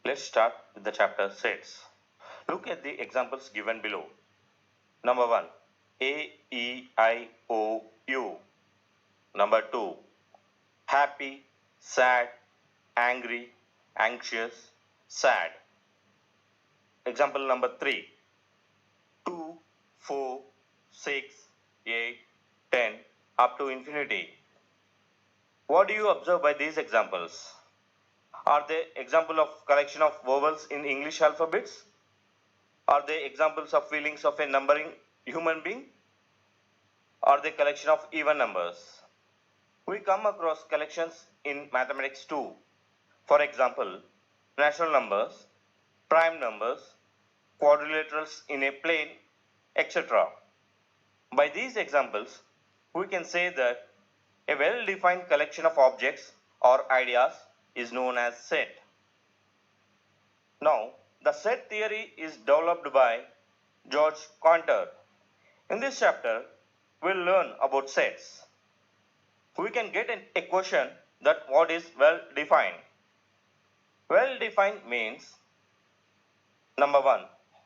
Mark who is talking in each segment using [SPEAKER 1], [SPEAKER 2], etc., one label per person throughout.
[SPEAKER 1] Let's start with the chapter sets. Look at the examples given below. Number 1. A, E, I, O, U. Number 2. Happy, sad, angry, anxious, sad. Example number 3. 2, 4, 6, 8, 10 up to infinity. What do you observe by these examples? Are they example of collection of vowels in English alphabets? Are they examples of feelings of a numbering human being? Are they collection of even numbers? We come across collections in mathematics too. For example, natural numbers, prime numbers, quadrilaterals in a plane, etc. By these examples, we can say that a well-defined collection of objects or ideas is known as set. Now, the set theory is developed by George Cantor. In this chapter, we'll learn about sets. We can get a question that what is well defined. Well defined means number 1.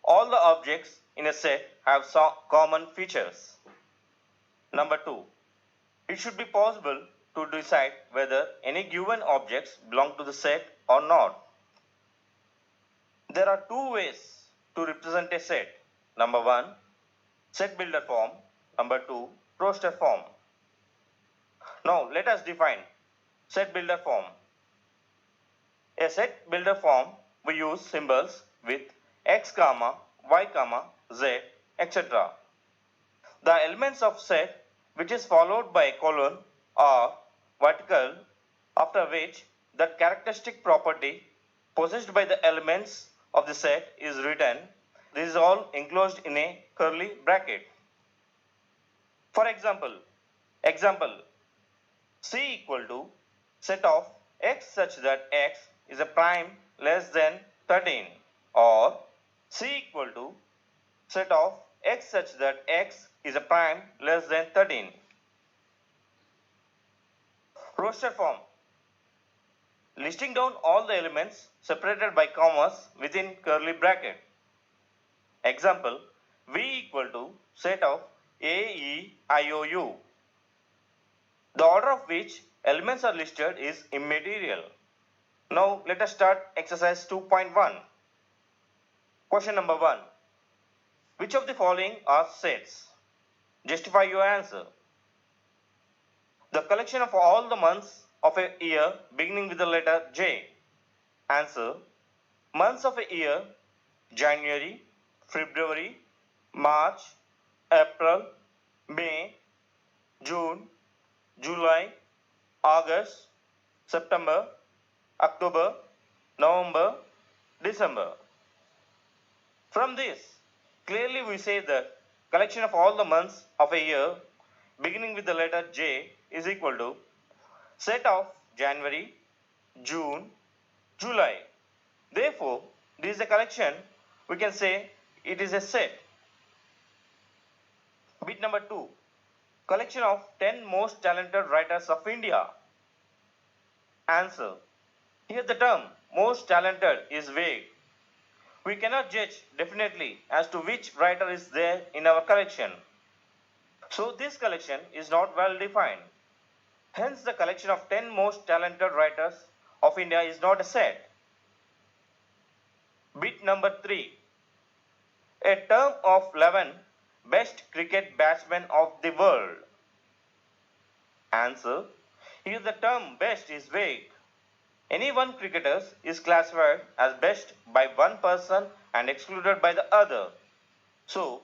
[SPEAKER 1] All the objects in a set have some common features. Number 2. It should be possible to decide whether any given objects belong to the set or not. There are two ways to represent a set. Number 1. Set builder form. Number 2. Roster form. Now let us define set builder form. A set builder form we use symbols with x comma, y comma, z, etc. The elements of set which is followed by a colon are vertical, after which that characteristic property possessed by the elements of the set is written. This is all enclosed in a curly bracket. For example, C equal to set of x such that x is a prime less than 13, or C equal to set of x such that x is a prime less than 13. Roster form. Listing down all the elements separated by commas within curly bracket. Example, V equal to set of A, E, I, O, U. The order of which elements are listed is immaterial. Now let us start exercise 2.1. Question number 1. Which of the following are sets? Justify your answer. The collection of all the months of a year beginning with the letter J. Answer. Months of a year: January, February, March, April, May, June, July, August, September, October, November, December. From this, clearly we say that collection of all the months of a year beginning with the letter J is equal to set of January, June, July. Therefore, this is a collection, we can say it is a set. Bit number 2. Collection of 10 most talented writers of India. Answer. Here the term most talented is vague. We cannot judge definitely as to which writer is there in our collection. So this collection is not well defined. Hence the collection of 10 most talented writers of India is not a set. Bit number 3. A term of 11 best cricket batsmen of the world. Answer. Here the term best is vague. Any one cricketer is classified as best by one person and excluded by the other. So,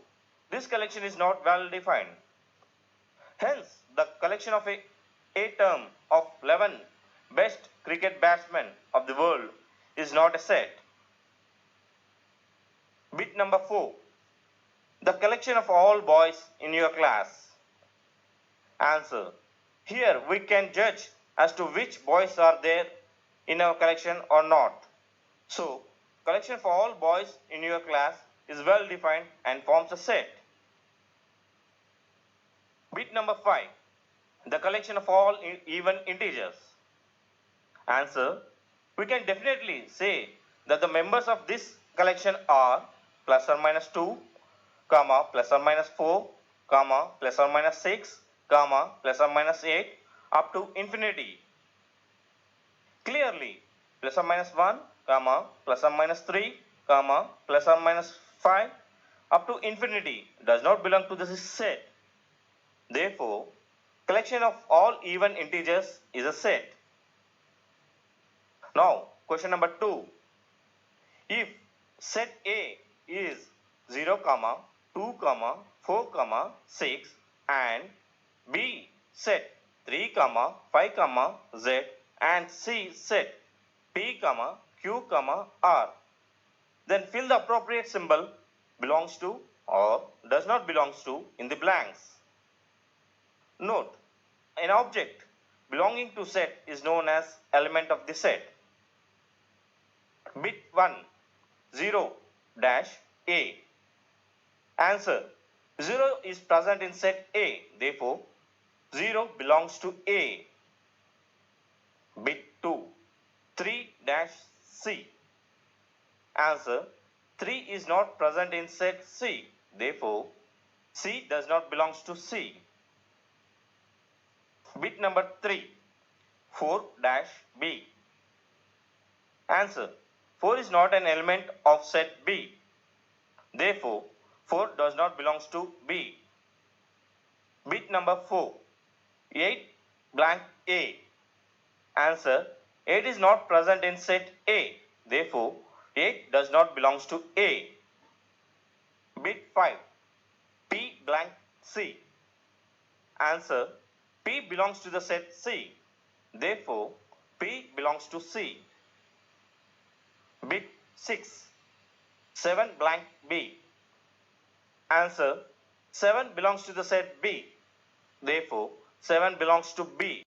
[SPEAKER 1] this collection is not well defined. Hence, the collection of a term of 11 best cricket batsmen of the world is not a set. Bit number 4. The collection of all boys in your class. Answer. Here we can judge as to which boys are there in our collection or not. So, collection for all boys in your class is well defined and forms a set. Bit number 5. The collection of all even integers. Answer. We can definitely say that the members of this collection are plus or minus 2, comma, plus or minus 4, comma, plus or minus 6, comma, plus or minus 8 up to infinity. Clearly, plus or minus 1, comma, plus or minus 3, comma, plus or minus 5 up to infinity does not belong to this set. Therefore, collection of all even integers is a set. Now, question number 2. If set A is 0, 2, 4, 6 and B set 3, 5, Z and C set P, Q, R, then fill the appropriate symbol belongs to or does not belongs to in the blanks. Note, an object belonging to set is known as element of the set. Bit 1, 0 dash A. Answer, 0 is present in set A, therefore 0 belongs to A. Bit 2, 3 dash C. Answer, 3 is not present in set C, therefore C does not belongs to C. Bit number 3, 4 dash B. Answer, 4 is not an element of set B, therefore 4 does not belongs to B. Bit number 4, 8 blank A. Answer, 8 is not present in set A, therefore 8 does not belongs to A. Bit 5, P blank C. Answer, P belongs to the set C, therefore P belongs to C. Bit 6, 7 blank B. Answer, 7 belongs to the set B, therefore 7 belongs to B.